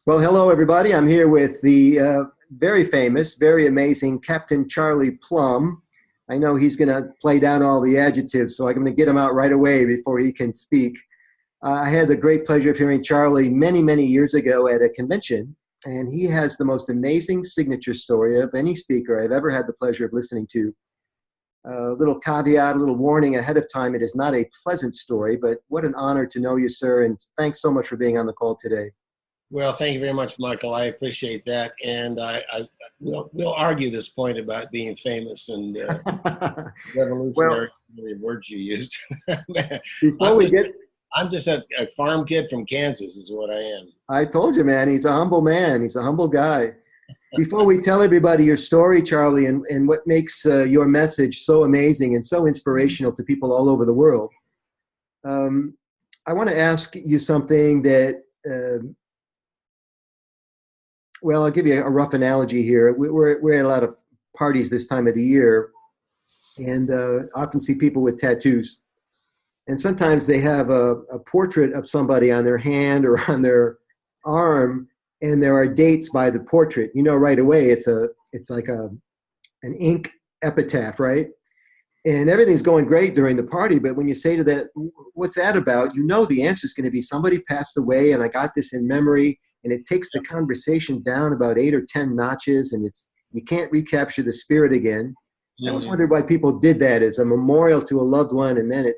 Well, hello, everybody. I'm here with the very famous, very amazing Captain Charlie Plumb. I know he's going to play down all the adjectives, so I'm going to get him out right away before he can speak. I had the great pleasure of hearing Charlie many, many years ago at a convention, and he has the most amazing signature story of any speaker I've ever had the pleasure of listening to. A little caveat, a little warning ahead of time. It is not a pleasant story, but what an honor to know you, sir, and thanks so much for being on the call today. Well, thank you very much, Michael. I appreciate that, and we'll argue this point about being famous and Well, revolutionary words you used. before we get, I'm just a farm kid from Kansas, is what I am. I told you, man, he's a humble man. He's a humble guy. Before we tell everybody your story, Charlie, and what makes your message so amazing and so inspirational to people all over the world, I want to ask you something that. Well, I'll give you a rough analogy here. We're at a lot of parties this time of the year, and often see people with tattoos. And sometimes they have a portrait of somebody on their hand or on their arm, and there are dates by the portrait. You know right away it's like an ink epitaph, right? And everything's going great during the party, but when you say to that, what's that about? You know the answer is going to be somebody passed away, and I got this in memory. And it takes the conversation down about 8 or 10 notches, and you can't recapture the spirit again. I always wondered why people did that as a memorial to a loved one, and then it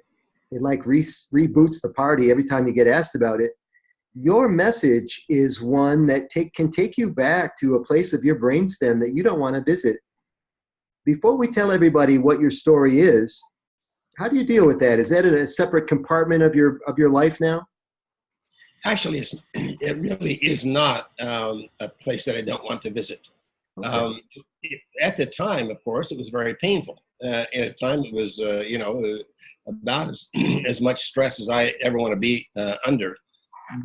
like reboots the party every time you get asked about it. Your message is one that can take you back to a place of your brainstem that you don't want to visit. Before we tell everybody what your story is, how do you deal with that? Is that in a separate compartment of your life now? Actually, it really is not a place that I don't want to visit. Okay. At the time, of course, it was very painful. At the time, it was, about as much stress as I ever want to be under.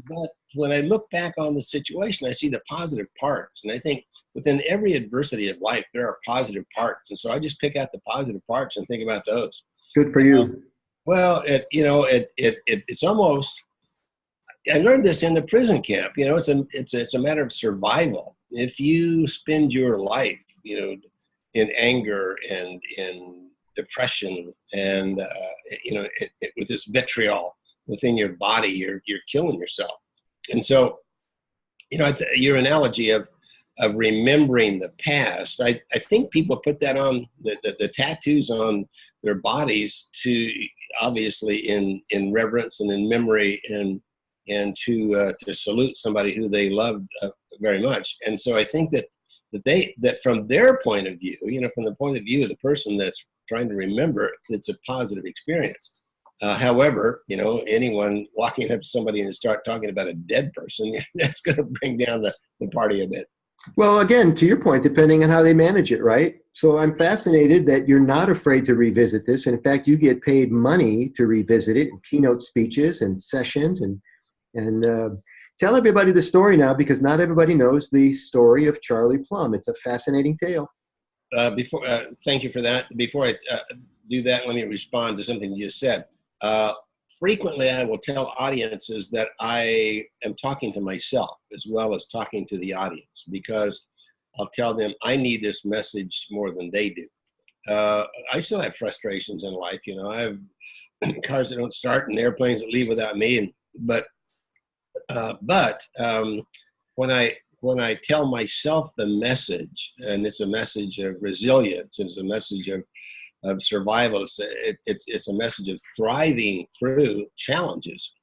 But when I look back on the situation, I see the positive parts. And I think within every adversity of life, there are positive parts. And so I just pick out the positive parts and think about those. Good for you. Well, it's almost... I learned this in the prison camp. It's a matter of survival. If you spend your life, in anger and in depression and with this vitriol within your body, you're killing yourself. And so, your analogy of remembering the past, I think people put that on the tattoos on their bodies to obviously in reverence and in memory and to salute somebody who they loved very much. And so I think that from their point of view, from the point of view of the person that's trying to remember, it's a positive experience. However, anyone walking up to somebody and start talking about a dead person, that's going to bring down the party a bit. Well, again, to your point, depending on how they manage it, right? So I'm fascinated that you're not afraid to revisit this. And in fact, you get paid money to revisit it in keynote speeches and sessions and tell everybody the story now, because not everybody knows the story of Charlie Plumb. It's a fascinating tale. Thank you for that. Before I do that, let me respond to something you just said. Frequently, I will tell audiences that I am talking to myself as well as talking to the audience, because I'll tell them I need this message more than they do. I still have frustrations in life. I have cars that don't start and airplanes that leave without me. But when I tell myself the message, and it's a message of resilience, it's a message of survival, it's a message of thriving through challenges.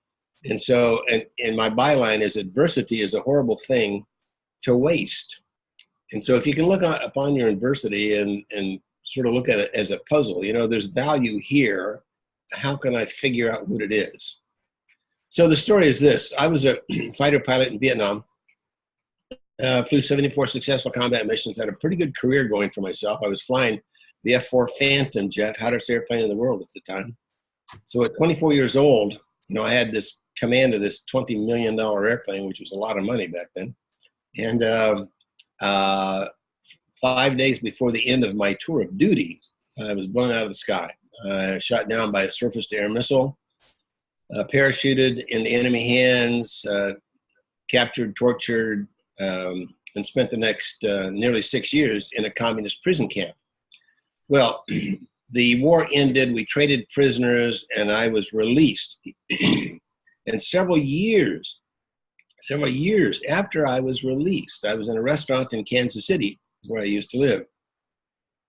And so, and my byline is adversity is a horrible thing to waste. And so if you can look upon your adversity and sort of look at it as a puzzle, there's value here. How can I figure out what it is? So the story is this. I was a fighter pilot in Vietnam, flew 74 successful combat missions, had a pretty good career going for myself. I was flying the F-4 Phantom jet, hottest airplane in the world at the time. So at 24 years old, I had this command of this $20 million airplane, which was a lot of money back then. And 5 days before the end of my tour of duty, I was blown out of the sky. Shot down by a surface-to-air missile. Parachuted in the enemy hands, captured, tortured, and spent the next nearly 6 years in a communist prison camp. Well, the war ended, we traded prisoners, and I was released. And several years after I was released, I was in a restaurant in Kansas City, where I used to live.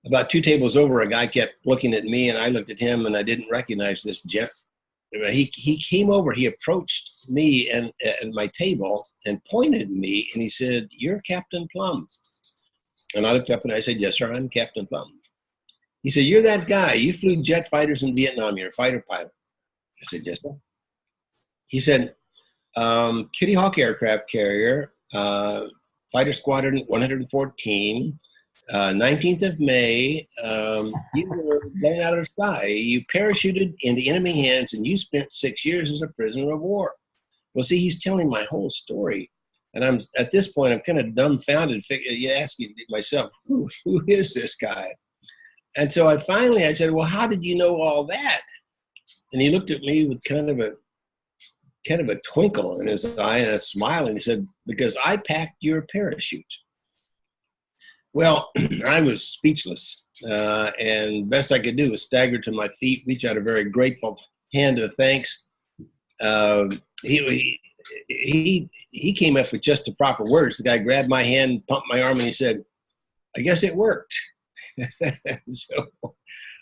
About 2 tables over, a guy kept looking at me, and I looked at him, and I didn't recognize this gent. He came over, he approached me and at my table and pointed at me, and he said, "You're Captain Plumb." And I looked up and I said, "Yes, sir, I'm Captain Plumb." He said, "You're that guy. You flew jet fighters in Vietnam. You're a fighter pilot." I said, "Yes, sir." He said, "Kitty Hawk aircraft carrier, Fighter Squadron 114, 19th of May, you were blown out of the sky. You parachuted into enemy hands, and you spent 6 years as a prisoner of war." Well, see, he's telling my whole story. And I'm at this point, I'm kind of dumbfounded, asking myself, who is this guy? And so I said, "Well, how did you know all that?" And he looked at me with kind of a twinkle in his eye and a smile, and he said, "Because I packed your parachute." Well, I was speechless, and best I could do was stagger to my feet, reach out a very grateful hand of thanks. He came up with just the proper words. The guy grabbed my hand, pumped my arm, and he said, "I guess it worked." So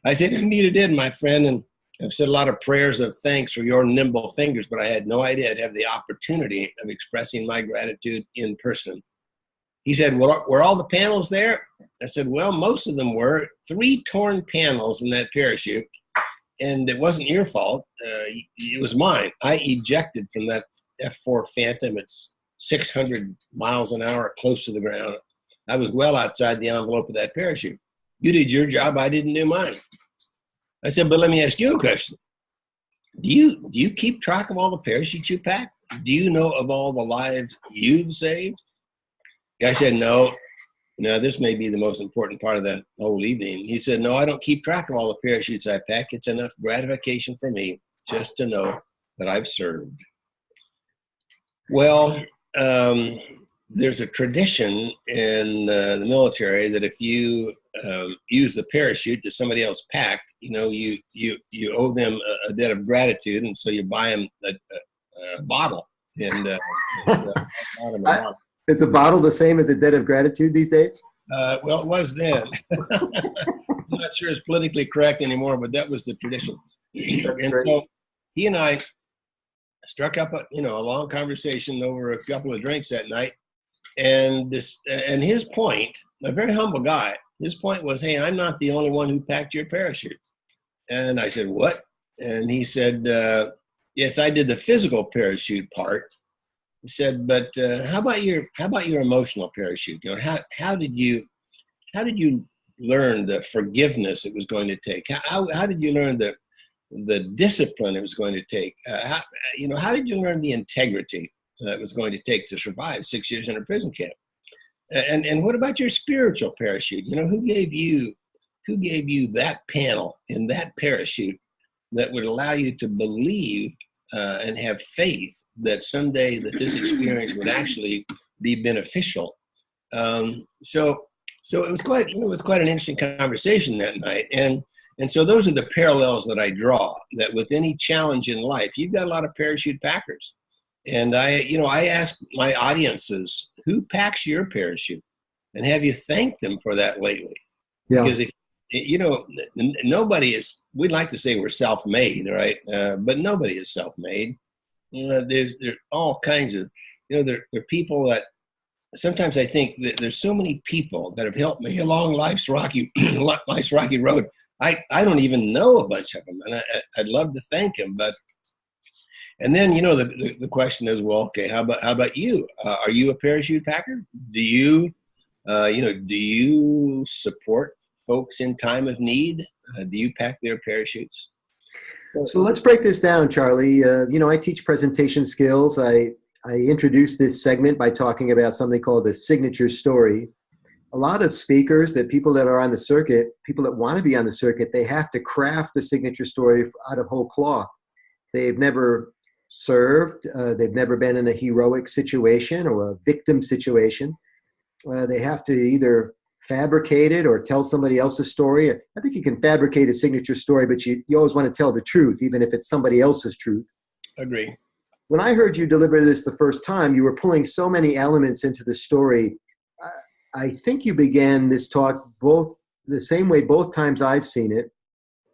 I said, "Indeed it did, my friend." And I've said a lot of prayers of thanks for your nimble fingers, but I had no idea I'd have the opportunity of expressing my gratitude in person. He said, "Well, were all the panels there?" I said, "Well, most of them were. 3 torn panels in that parachute, and it wasn't your fault. It was mine. I ejected from that F-4 Phantom. It's 600 miles an hour, close to the ground. I was well outside the envelope of that parachute. You did your job. I didn't do mine." I said, "But let me ask you a question. Do you keep track of all the parachutes you pack? Do you know of all the lives you've saved?" The guy said, No, this may be the most important part of that whole evening. He said, "No, I don't keep track of all the parachutes I pack. It's enough gratification for me just to know that I've served." Well, there's a tradition in the military that if you use the parachute that somebody else packed, you owe them a debt of gratitude, and so you buy them a bottle. And Is the bottle the same as a debt of gratitude these days? Well, it was then. I'm not sure it's politically correct anymore, but that was the tradition. And so he and I struck up a long conversation over a couple of drinks that night. And his point, a very humble guy, his point was, "Hey, I'm not the only one who packed your parachute." And I said, "What?" And he said, "Yes, I did the physical parachute part." He said, "But how about your emotional parachute? How did you learn the forgiveness it was going to take? How did you learn the discipline it was going to take? How did you learn the integrity that it was going to take to survive 6 years in a prison camp? And what about your spiritual parachute? Who gave you that panel in that parachute that would allow you to believe and have faith that someday that this experience would actually be beneficial?" So it was quite an interesting conversation that night. And so those are the parallels that I draw, that with any challenge in life, you've got a lot of parachute packers. And I ask my audiences, who packs your parachute? And have you thanked them for that lately? Yeah. Because nobody is, we'd like to say we're self-made, right? But nobody is self-made. There's all kinds of, there are people that, sometimes I think that there's so many people that have helped me along life's rocky road. I don't even know a bunch of them, and I'd love to thank them. And then the question is, well, okay, how about you? Are you a parachute packer? Do you support folks in time of need? Do you pack their parachutes? So let's break this down, Charlie. I teach presentation skills. I introduced this segment by talking about something called the signature story. A lot of speakers, that people that are on the circuit, people that want to be on the circuit, they have to craft the signature story out of whole cloth. They've never served. They've never been in a heroic situation or a victim situation. They have to either fabricate it or tell somebody else's story. I think you can fabricate a signature story, but you always want to tell the truth, even if it's somebody else's truth. Agree. When I heard you deliver this the first time, you were pulling so many elements into the story. I think you began this talk both the same way both times I've seen it.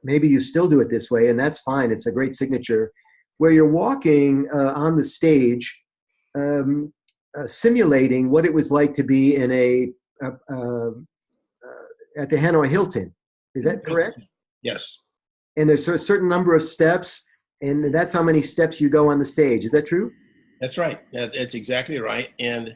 Maybe you still do it this way, and that's fine. It's a great signature, where you're walking on the stage, simulating what it was like to be in at the Hanoi Hilton. Is that correct? Yes. And there's a certain number of steps, and that's how many steps you go on the stage. Is that true? That's right. That's exactly right. And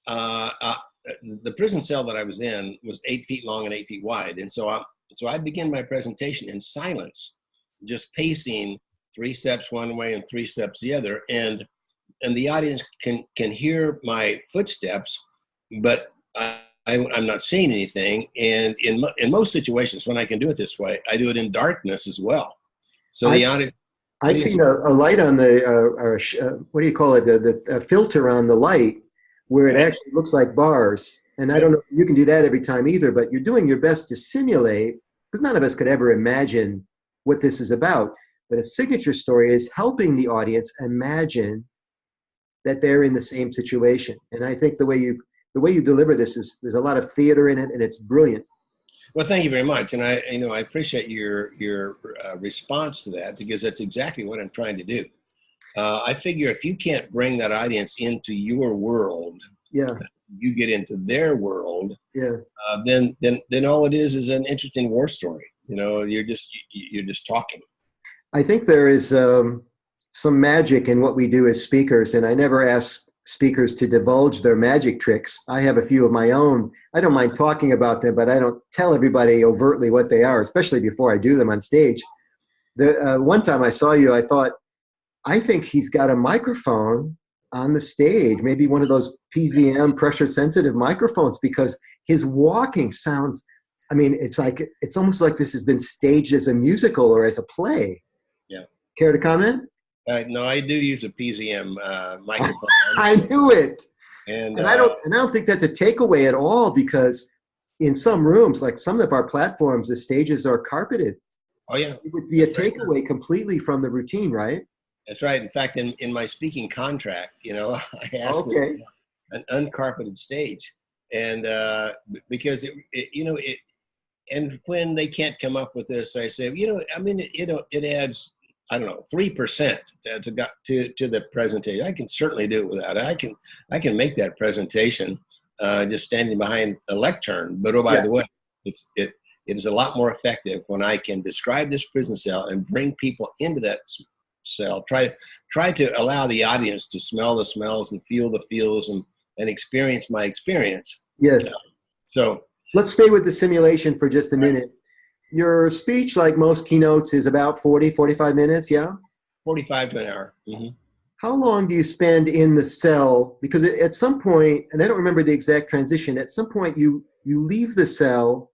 the prison cell that I was in was 8 feet long and 8 feet wide. And so I begin my presentation in silence, just pacing 3 steps one way and 3 steps the other. And the audience can hear my footsteps, but I'm not saying anything. And in most situations, when I can do it this way, I do it in darkness as well. So the audience. I've seen a light on the, what do you call it, the filter on the light, where it actually looks like bars. And I don't know if you can do that every time either, but you're doing your best to simulate, because none of us could ever imagine what this is about. But a signature story is helping the audience imagine that they're in the same situation. And I think the way you deliver this there's a lot of theater in it, and it's brilliant. Well, thank you very much, and I appreciate your response to that, because that's exactly what I'm trying to do. I figure if you can't bring that audience into your world, you get into their world, then all it is an interesting war story. You're just talking. I think there is some magic in what we do as speakers, and I never ask speakers to divulge their magic tricks. I have a few of my own. I don't mind talking about them, but I don't tell everybody overtly what they are, especially before I do them on stage. One time I saw you, I thought, I think he's got a microphone on the stage, maybe one of those PZM pressure-sensitive microphones, because his walking sounds, it's almost like this has been staged as a musical or as a play. Yeah. Care to comment? No, I do use a PZM microphone. I knew it. And I don't think that's a takeaway at all, because in some rooms, like some of our platforms, the stages are carpeted. Oh yeah. It would be a takeaway completely from the routine, right? That's right. In fact, in my speaking contract, I asked an uncarpeted stage, and because and when they can't come up with this, I say, it adds, I don't know, 3% to the presentation. I can certainly do it without it. I can make that presentation just standing behind a lectern. But by the way, it is a lot more effective when I can describe this prison cell and bring people into that cell. Try to allow the audience to smell the smells and feel the feels and experience my experience. Yes. So let's stay with the simulation for just a minute. Your speech, like most keynotes, is about 45 minutes, yeah? 45 to an hour. Mm-hmm. How long do you spend in the cell? Because at some point, and I don't remember the exact transition, at some point you leave the cell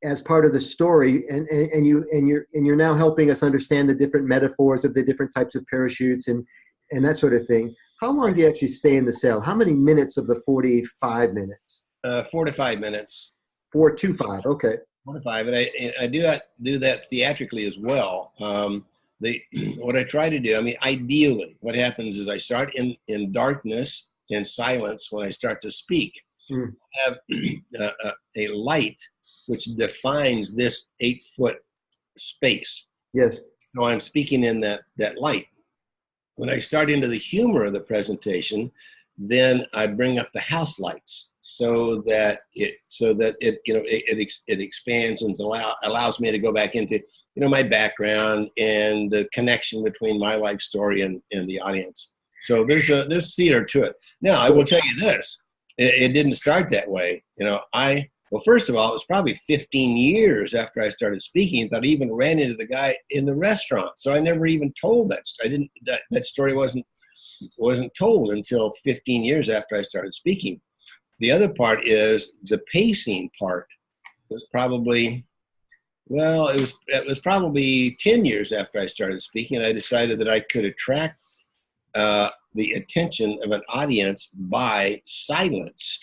as part of the story, and you're now helping us understand the different metaphors of the different types of parachutes and that sort of thing. How long do you actually stay in the cell? How many minutes of the 45 minutes? 4 to 5 minutes. 4 to 5, okay. 4 to 5, and I do that theatrically as well. What I try to do, ideally, what happens is I start in darkness and silence when I start to speak. I have a light which defines this 8-foot space. Yes. So I'm speaking in that light. When I start into the humor of the presentation, then I bring up the house lights so that it expands and allows me to go back into my background and the connection between my life story and the audience. So there's theater to it. Now I will tell you this: it didn't start that way. Well, first of all, it was probably 15 years after I started speaking that I even ran into the guy in the restaurant. So I never even told that story. That story wasn't told until 15 years after I started speaking. The other part is the pacing part was probably, it was probably 10 years after I started speaking. I decided that I could attract the attention of an audience by silence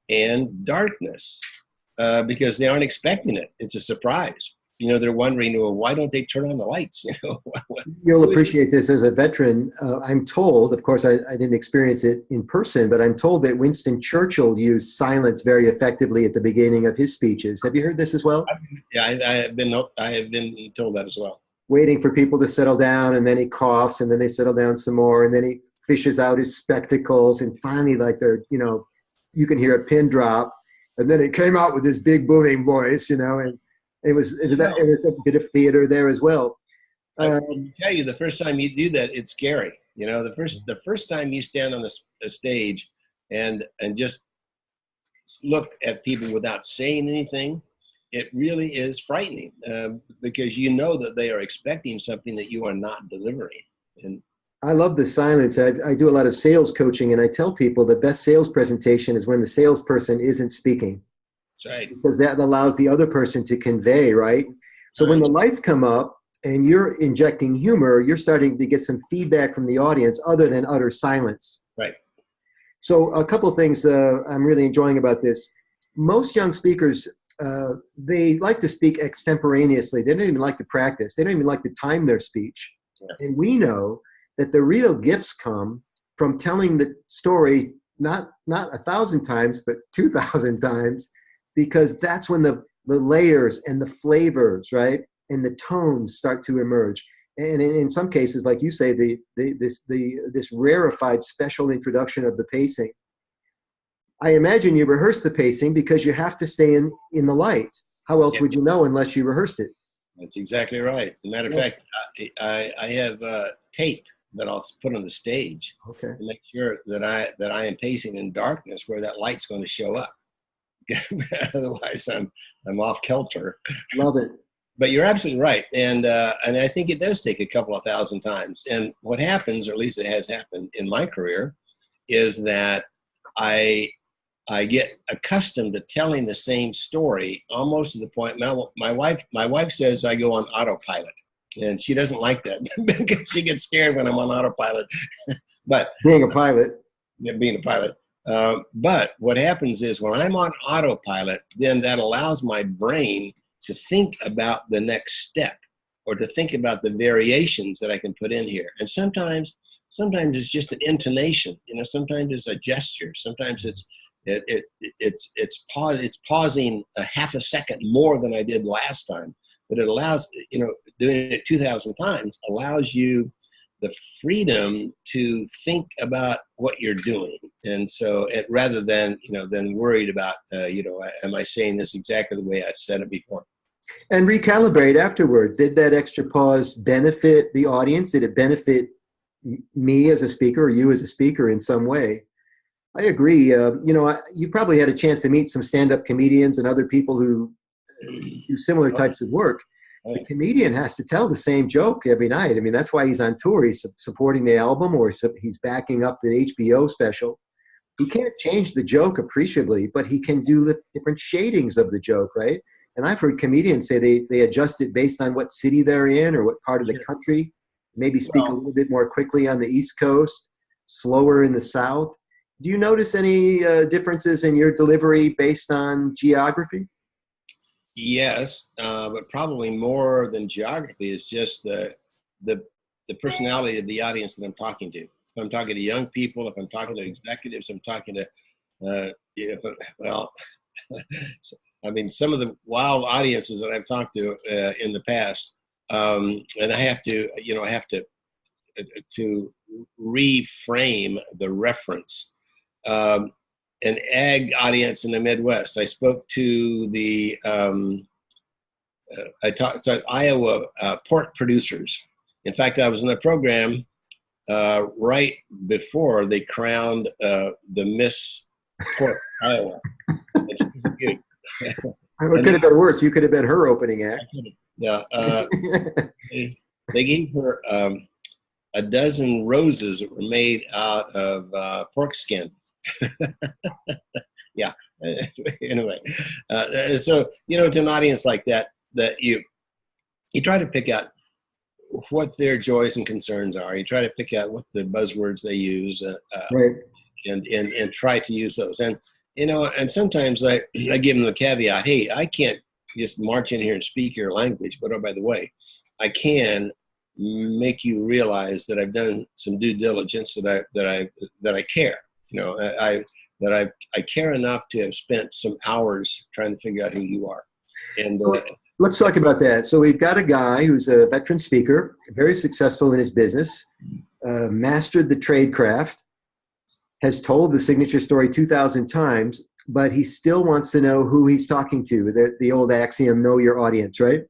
and darkness, because they aren't expecting it. It's a surprise. You know, they're wondering, well, why don't they turn on the lights? You know, You'll appreciate this as a veteran. I'm told, of course, I didn't experience it in person, but I'm told that Winston Churchill used silence very effectively at the beginning of his speeches. Have you heard this as well? Yeah, I have been told that as well. Waiting for people to settle down, and then he coughs, and then they settle down some more, and then he fishes out his spectacles, and finally, like you can hear a pin drop, and then it came out with this big booming voice, and it was a bit of theater there as well. I can tell you, the first time you do that, it's scary. You know, the first time you stand on the stage and just look at people without saying anything, it really is frightening, because you know that they are expecting something that you are not delivering. And I love the silence. I do a lot of sales coaching, and I tell people the best sales presentation is when the salesperson isn't speaking. that's right. Because that allows the other person to convey, right? So when the lights come up and you're injecting humor, you're starting to get some feedback from the audience other than utter silence. Right. So a couple of things I'm really enjoying about this. Most young speakers, they like to speak extemporaneously. They don't even like to practice. They don't even like to time their speech. Yeah. And we know that the real gifts come from telling the story not 1,000 times, but 2,000 times, because that's when the layers and the flavors, right, and the tones start to emerge. And in some cases, like you say, this rarefied special introduction of the pacing. I imagine you rehearse the pacing because you have to stay in the light. How else would you know unless you rehearsed it? That's exactly right. As a matter of fact, I have tape that I'll put on the stage to make sure that I am pacing in darkness where that light's going to show up. Otherwise, I'm off kilter. Love it. But you're absolutely right, and I think it does take a couple of thousand times. And what happens, or at least it has happened in my career, is that I get accustomed to telling the same story almost to the point. Now, my wife says I go on autopilot, and she doesn't like that because she gets scared when I'm on autopilot. But being a pilot. But what happens is when I'm on autopilot, then that allows my brain to think about the next step or to think about the variations that I can put in here. And sometimes it's just an intonation, sometimes it's a gesture. Sometimes it's pausing a half a second more than I did last time. But it allows, doing it 2,000 times allows you the freedom to think about what you're doing. And so rather than worried about, am I saying this exactly the way I said it before? And recalibrate afterward. Did that extra pause benefit the audience? Did it benefit me as a speaker or you as a speaker in some way? I agree. You probably had a chance to meet some stand-up comedians and other people who do similar types of work. The comedian has to tell the same joke every night. I mean, that's why he's on tour. He's supporting the album, or he's backing up the HBO special. He can't change the joke appreciably, but he can do the different shadings of the joke, right? And I've heard comedians say they adjust it based on what city they're in or what part of the country. Maybe speak a little bit more quickly on the East Coast, slower in the South. Do you notice any differences in your delivery based on geography? Yes, but probably more than geography is just the personality of the audience that I'm talking to. If I'm talking to young people, if I'm talking to executives, I'm talking to, I mean, some of the wild audiences that I've talked to in the past, and I have to reframe the reference. An ag audience in the Midwest. I spoke to the Iowa pork producers. In fact, I was in the program right before they crowned the Miss Pork Iowa. And she was good. It could have been worse. You could have been her opening act. Yeah. They gave her a dozen roses that were made out of pork skin. Yeah. Anyway, so to an audience like that you try to pick out what their joys and concerns are. You try to pick out what the buzzwords they use, Right. and try to use those. And and sometimes I give them the caveat: hey, I can't just march in here and speak your language, but oh, by the way, I can make you realize that I've done some due diligence, that I care. I care enough to have spent some hours trying to figure out who you are. And let's talk about that. So we've got a guy who's a veteran speaker, very successful in his business, mastered the trade craft, has told the signature story 2,000 times, but he still wants to know who he's talking to. The old axiom, know your audience, right?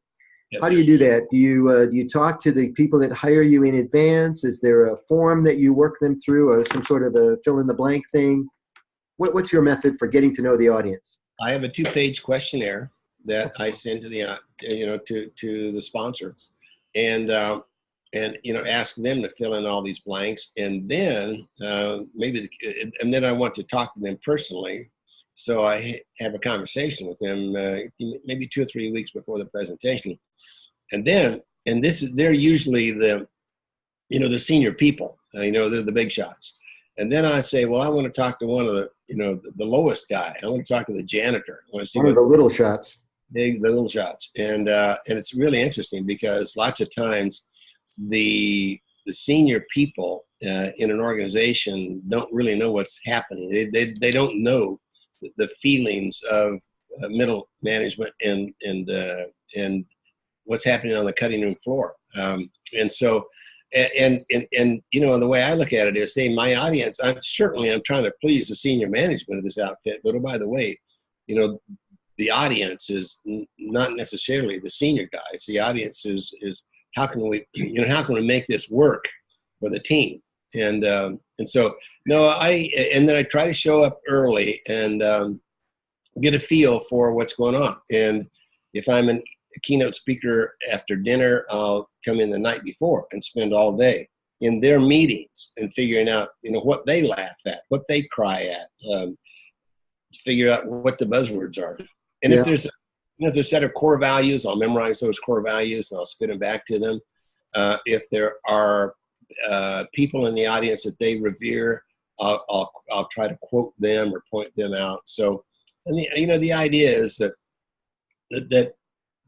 yes. How do you do that? Do you talk to the people that hire you in advance? Is there a form that you work them through, or some sort of a fill in the blank thing? What's your method for getting to know the audience? I have a 2-page questionnaire that I send to the to the sponsor, and ask them to fill in all these blanks, and then and then I want to talk to them personally, so I have a conversation with them maybe 2 or 3 weeks before the presentation, and they're usually the senior people, they're the big shots. And then I say, well, I want to talk to one of the lowest guy. I want to talk to the janitor. I want to see one of the little shots. The little shots. And it's really interesting because lots of times the senior people in an organization don't really know what's happening. They don't know the feelings of middle management and what's happening on the cutting room floor. And so. And the way I look at it is, hey, my audience, I'm trying to please the senior management of this outfit, but oh, by the way, the audience is not necessarily the senior guys. The audience is how can we make this work for the team? And so and then I try to show up early and get a feel for what's going on. And if I'm a keynote speaker after dinner, I'll come in the night before and spend all day in their meetings and figuring out, what they laugh at, what they cry at, figure out what the buzzwords are. And if there's a set of core values, I'll memorize those core values and I'll spit them back to them. If there are people in the audience that they revere, I'll try to quote them or point them out. So, and the idea is that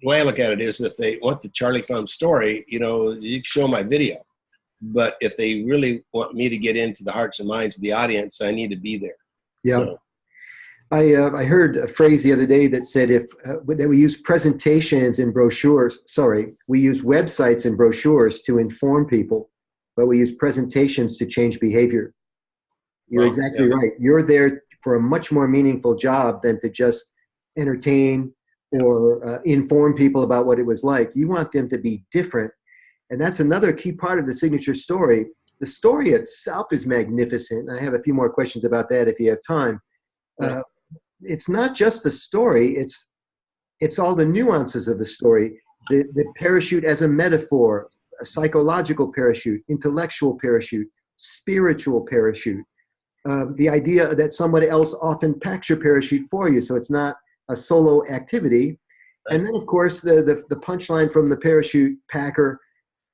the way I look at it is, if they want the Charlie Plumb story, you can show my video. But if they really want me to get into the hearts and minds of the audience, I need to be there. Yeah. So. I heard a phrase the other day that said that we use presentations and brochures. Sorry, we use websites and brochures to inform people, but we use presentations to change behavior. You're exactly right. You're there for a much more meaningful job than to just entertain or inform people about what it was like. You want them to be different. And that's another key part of the signature story. The story itself is magnificent. I have a few more questions about that if you have time. It's not just the story, it's all the nuances of the story. The parachute as a metaphor, a psychological parachute, intellectual parachute, spiritual parachute. The idea that somebody else often packs your parachute for you, so it's not a solo activity. And then, of course, the punchline from the parachute packer,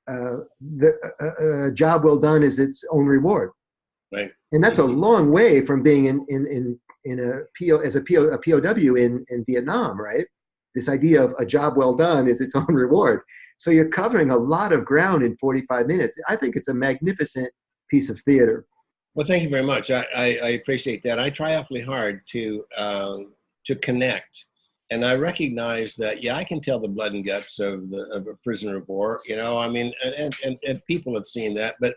the job well done is its own reward. Right. And that's a long way from being in a POW in Vietnam, right? This idea of a job well done is its own reward. So you're covering a lot of ground in 45 minutes. I think it's a magnificent piece of theater. Well, thank you very much. I appreciate that. I try awfully hard to connect. And I recognize that, I can tell the blood and guts of a prisoner of war, and people have seen that. But,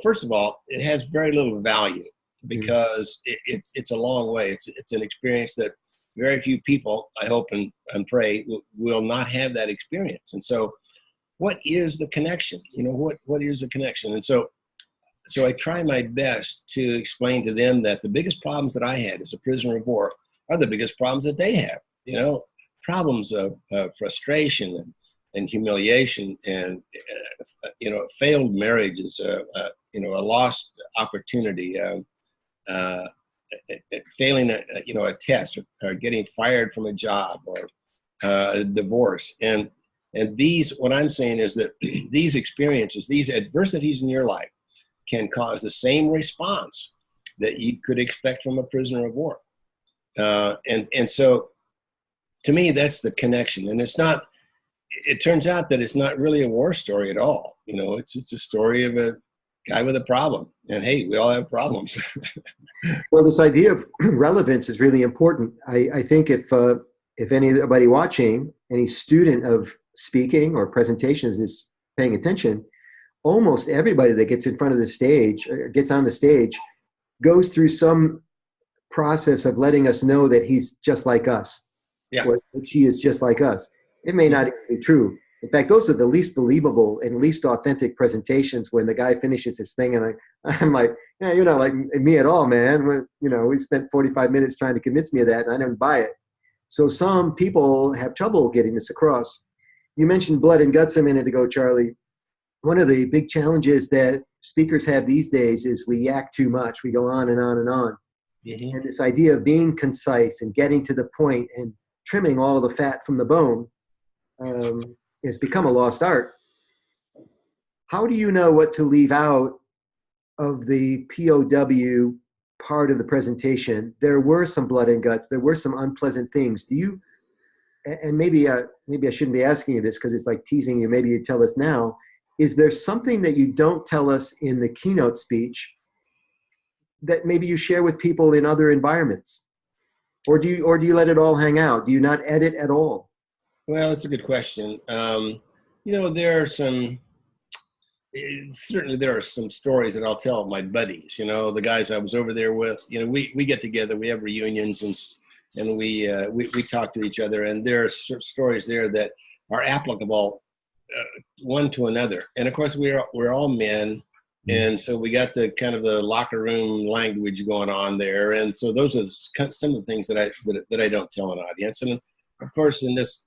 first of all, it has very little value because it's a long way. It's an experience that very few people, I hope and pray, will not have that experience. And so what is the connection? What is the connection? And so I try my best to explain to them that the biggest problems that I had as a prisoner of war are the biggest problems that they have. Problems of frustration and humiliation and failed marriages, a lost opportunity, failing a test, or getting fired from a job, or a divorce. And And these, what I'm saying is that these experiences, these adversities in your life can cause the same response that you could expect from a prisoner of war. And so to me, that's the connection. And it's not, it turns out that it's not really a war story at all. You know, it's a story of a guy with a problem. And hey, we all have problems. Well, this idea of relevance is really important. I think if anybody watching, any student of speaking or presentations is paying attention, almost everybody that gets in front of the stage or gets on the stage goes through some process of letting us know that he's just like us. Yeah. Or that she is just like us. It may not even be true. In fact, those are the least believable and least authentic presentations when the guy finishes his thing and I'm like, yeah, you're not like me at all, man. You know, we spent 45 minutes trying to convince me of that and I didn't buy it. So some people have trouble getting this across. You mentioned blood and guts a minute ago, Charlie. One of the big challenges that speakers have these days is we yak too much. We go on and on and on. Mm-hmm. And this idea of being concise and getting to the point and trimming all the fat from the bone has become a lost art. How do you know what to leave out of the POW part of the presentation? There were some blood and guts. There were some unpleasant things. Do you, and maybe I shouldn't be asking you this because it's like teasing you. Maybe you tell us now. Is there something that you don't tell us in the keynote speech that maybe you share with people in other environments? Or do you let it all hang out? Do you not edit at all? Well, it's a good question. You know, there are some stories that I'll tell my buddies, you know, the guys I was over there with. You know, we get together, we have reunions, and we talk to each other, and there are stories there that are applicable one to another. And of course, we're all men. And so we got the kind of the locker room language going on there. And so those are some of the things that I don't tell an audience. And of course, in this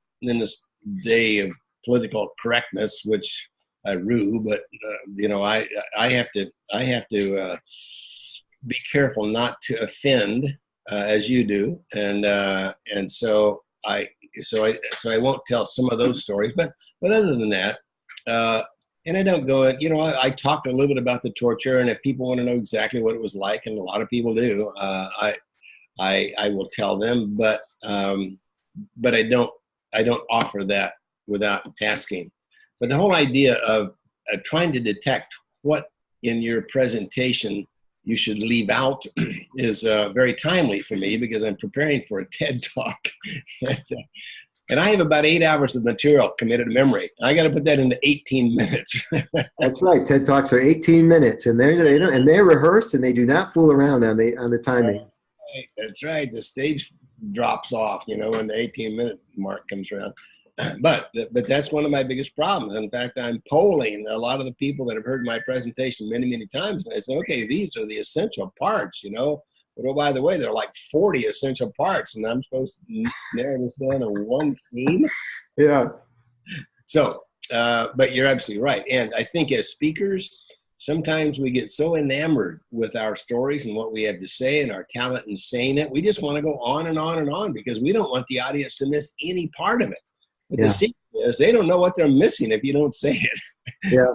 day of political correctness, which I rue, but you know, I have to be careful not to offend as you do. And so I won't tell some of those stories, but other than that, and I don't go, you know, I talked a little bit about the torture, and if people want to know exactly what it was like, and a lot of people do, I will tell them, but I don't offer that without asking. But the whole idea of trying to detect what in your presentation you should leave out is very timely for me because I'm preparing for a TED Talk. And I have about 8 hours of material committed to memory. I got to put that into 18 minutes. That's right. TED Talks are 18 minutes, and they're rehearsed, and they do not fool around on the timing. Right. That's right. The stage drops off, you know, when the 18-minute mark comes around. But that's one of my biggest problems. In fact, I'm polling a lot of the people that have heard my presentation many, many times, and I say, okay, these are the essential parts, you know. But oh, by the way, there are like 40 essential parts, and I'm supposed to narrow this down to one theme. Yeah. So, but you're absolutely right. And I think as speakers, sometimes we get so enamored with our stories and what we have to say and our talent in saying it, we just want to go on and on and on because we don't want the audience to miss any part of it. But the secret is they don't know what they're missing if you don't say it. Yeah.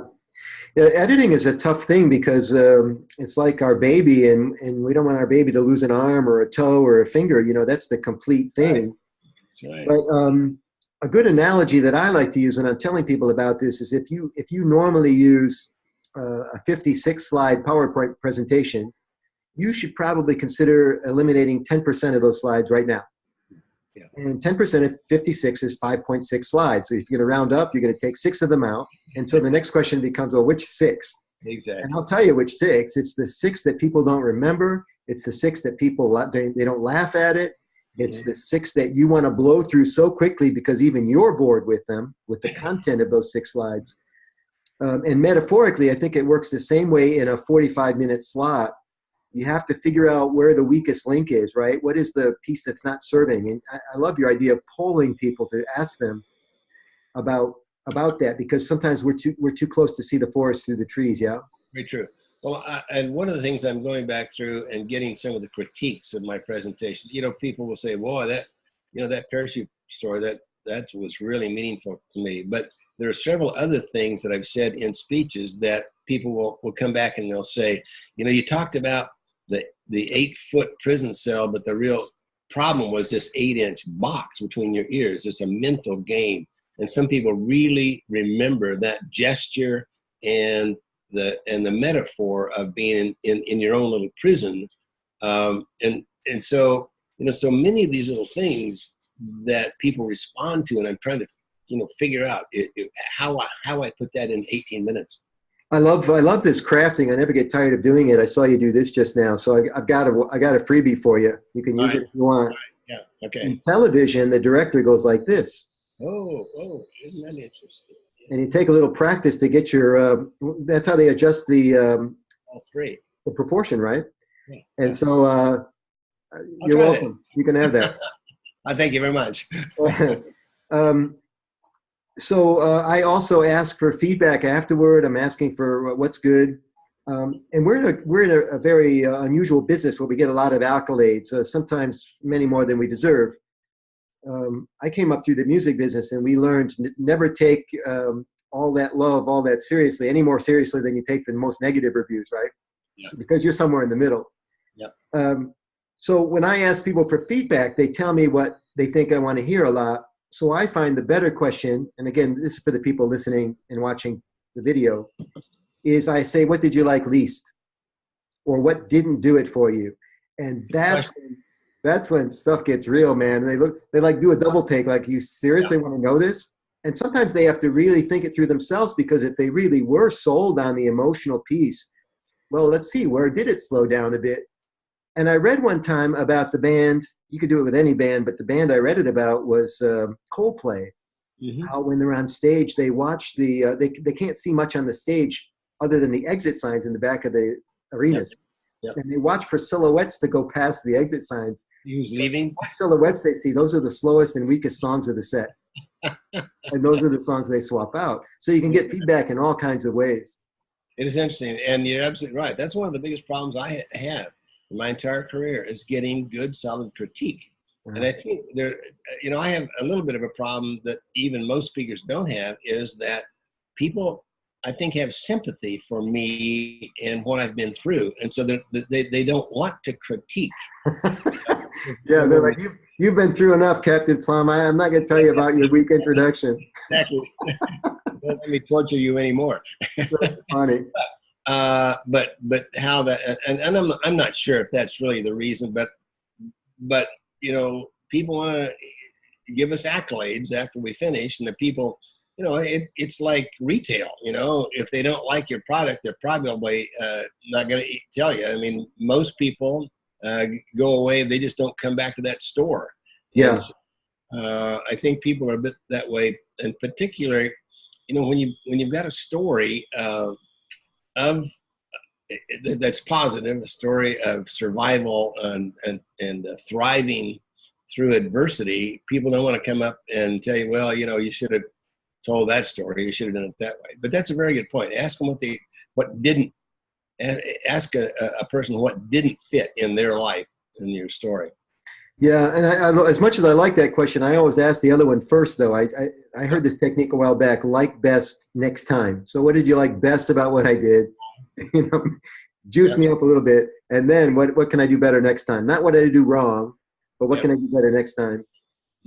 Yeah, editing is a tough thing because it's like our baby, and we don't want our baby to lose an arm or a toe or a finger. You know, that's the complete thing. That's right. But a good analogy that I like to use when I'm telling people about this is if you normally use a 56-slide PowerPoint presentation, you should probably consider eliminating 10% of those slides right now. Yeah. And 10% of 56 is 5.6 slides. So if you're going to round up, you're going to take 6 of them out. And so the next question becomes, well, which 6? Exactly. And I'll tell you which 6. It's the 6 that people don't remember. It's the 6 that people, they don't laugh at it. It's the 6 that you want to blow through so quickly because even you're bored with them, with the content of those 6 slides. And metaphorically, I think it works the same way in a 45-minute slot. You have to figure out where the weakest link is, right? What is the piece that's not serving? And I love your idea of polling people to ask them about that because sometimes we're too close to see the forest through the trees. Yeah. Very true. Well, and one of the things I'm going back through and getting some of the critiques of my presentation, you know, people will say, "Boy, that parachute story, that was really meaningful to me. But there are several other things that I've said in speeches that people will come back and they'll say, you know, you talked about the 8-foot prison cell, but the real problem was this 8-inch box between your ears. It's a mental game. And some people really remember that gesture and the metaphor of being in your own little prison. And so, you know, so many of these little things that people respond to, and I'm trying to, you know, figure out how I put that in 18 minutes. I love this crafting. I never get tired of doing it. I saw you do this just now, so I got a freebie for you. You can use it if you want. Right. Yeah. Okay. In television, the director goes like this. Oh, isn't that interesting? And you take a little practice to get your. That's how they adjust the. That's great. The proportion, right? Yeah. And so you're welcome. You can have that. I thank you very much. So I also ask for feedback afterward. I'm asking for what's good. And we're in a very unusual business where we get a lot of accolades, sometimes many more than we deserve. I came up through the music business, and we learned never take all that love, all that seriously, any more seriously than you take the most negative reviews, right? Yeah. So, because you're somewhere in the middle. Yeah. So when I ask people for feedback, they tell me what they think I want to hear a lot. So I find the better question, and again, this is for the people listening and watching the video, is I say, what did you like least? Or what didn't do it for you? And that's when stuff gets real, man. They like do a double take, like, you seriously want to know this? And sometimes they have to really think it through themselves, because if they really were sold on the emotional piece, well, let's see, where did it slow down a bit? And I read one time about the band, you could do it with any band, but the band I read it about was Coldplay. Mm-hmm. How when they're on stage, they watch they can't see much on the stage other than the exit signs in the back of the arenas. Yep. And they watch for silhouettes to go past the exit signs. Who's leaving? What silhouettes they see, those are the slowest and weakest songs of the set. And those are the songs they swap out. So you can get feedback in all kinds of ways. It is interesting, and you're absolutely right. That's one of the biggest problems I have in my entire career, is getting good, solid critique. Uh-huh. And I think I have a little bit of a problem that even most speakers don't have, is that people, I think, have sympathy for me and what I've been through. And so they don't want to critique. Yeah, they're like, you've been through enough, Captain Plumb. I'm not going to tell you about your weak introduction. Exactly. Don't let me torture you anymore. That's funny. But how that, and I'm not sure if that's really the reason, but you know, people want to give us accolades after we finish, and the people, you know, it's like retail. You know, if they don't like your product, they're probably not going to tell you. I mean, most people go away; they just don't come back to that store. Yes. I think people are a bit that way, and particularly, you know, when you've got a story that's positive, a story of survival and thriving through adversity, people don't want to come up and tell you, well, you know, you should have told that story, you should have done it that way. But that's a very good point. Ask them what didn't. Ask a person what didn't fit in their life in your story. Yeah, and I as much as I like that question, I always ask the other one first, though. I heard this technique a while back: like best next time. So, what did you like best about what I did? You know, juice me up a little bit, and then what can I do better next time? Not what did I do wrong, but what can I do better next time?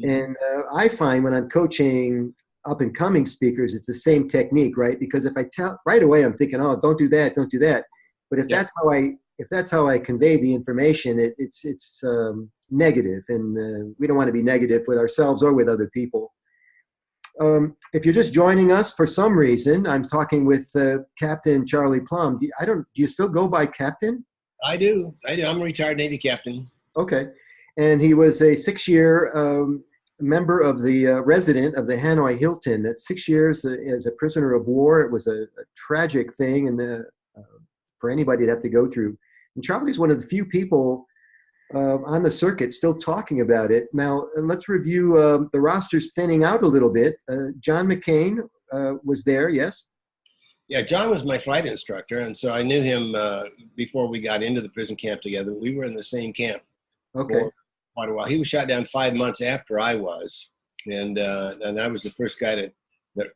Mm-hmm. And I find when I'm coaching up and coming speakers, it's the same technique, right? Because if I tell right away, I'm thinking, oh, don't do that, don't do that. But if that's how I convey the information, it's negative, and we don't want to be negative with ourselves or with other people. If you're just joining us for some reason, I'm talking with Captain Charlie Plumb. Do you still go by Captain? I do. I'm a retired Navy captain. Okay, and he was a 6-year member of the resident of the Hanoi Hilton. That's 6 years as a prisoner of war. It was a tragic thing, and for anybody to have to go through. And Charlie's one of the few people on the circuit still talking about it. Now, let's review the roster's thinning out a little bit. John McCain was there, yes? Yeah, John was my flight instructor, and so I knew him before we got into the prison camp together. We were in the same camp for quite a while. He was shot down 5 months after I was. and I was the first guy to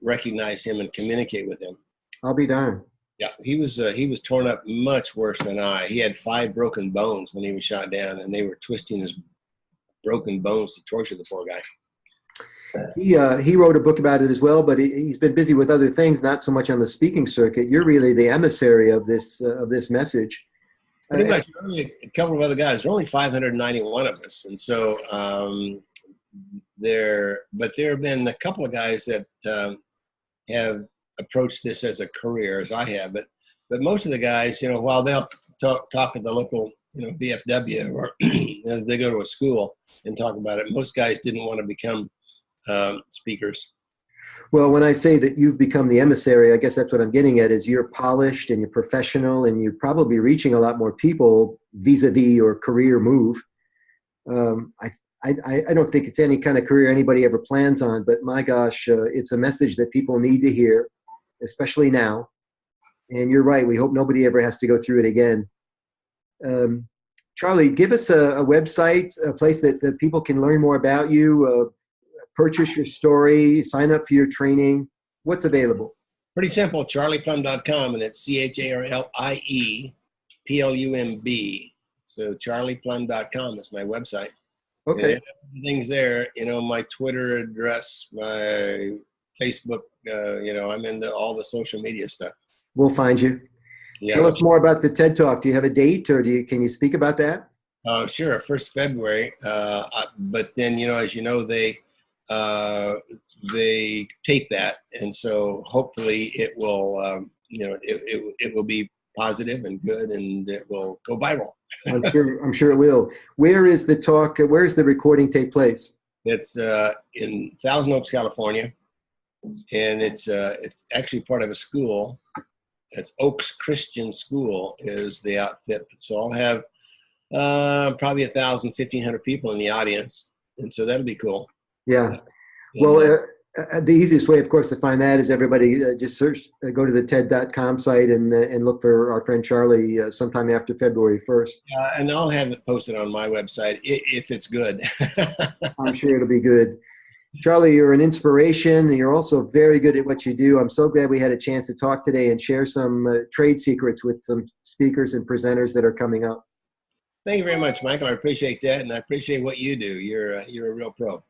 recognize him and communicate with him. I'll be darned. Yeah, he was torn up much worse than I. He had 5 broken bones when he was shot down, and they were twisting his broken bones to torture the poor guy. He wrote a book about it as well, but he's been busy with other things, not so much on the speaking circuit. You're really the emissary of this message. Pretty much. Only a couple of other guys. There are only 591 of us, and so there have been a couple of guys that have approached this as a career, as I have. But most of the guys, while they'll talk at the local, VFW, or they go to a school and talk about it, most guys didn't want to become speakers. Well, when I say that you've become the emissary, I guess that's what I'm getting at, is you're polished and you're professional and you're probably reaching a lot more people vis-a-vis your career move. I don't think it's any kind of career anybody ever plans on, but my gosh, it's a message that people need to hear, especially now. And you're right, we hope nobody ever has to go through it again. Charlie, give us a website, a place that people can learn more about you, purchase your story, sign up for your training. What's available? Pretty simple, charlieplumb.com, and it's CharliePlumb. So charlieplumb.com is my website. Okay. Everything's there, my Twitter address, my Facebook, I'm into all the social media stuff. We'll find you. Yeah. Tell us more about the TED Talk. Do you have a date, or can you speak about that? Sure, 1st February. But then, as you know, they tape that, and so hopefully it will, it will be positive and good, and it will go viral. I'm sure it will. Where is the talk? Where is the recording take place? It's in Thousand Oaks, California, and it's actually part of a school. It's Oaks Christian School is the outfit. So I'll have probably 1,000, 1,500 people in the audience, and so that'll be cool. Yeah. Well, the easiest way, of course, to find that is everybody just search, go to the TED.com site and look for our friend Charlie sometime after February 1st. And I'll have it posted on my website if it's good. I'm sure it'll be good. Charlie, you're an inspiration, and you're also very good at what you do. I'm so glad we had a chance to talk today and share some trade secrets with some speakers and presenters that are coming up. Thank you very much, Michael. I appreciate that, and I appreciate what you do. You're a real pro.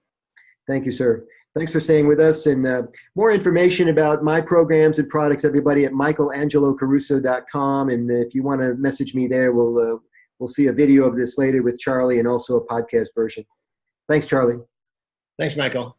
Thank you, sir. Thanks for staying with us. And more information about my programs and products, everybody, at michaelangelocaruso.com. And if you want to message me there, we'll see a video of this later with Charlie and also a podcast version. Thanks, Charlie. Thanks, Michael.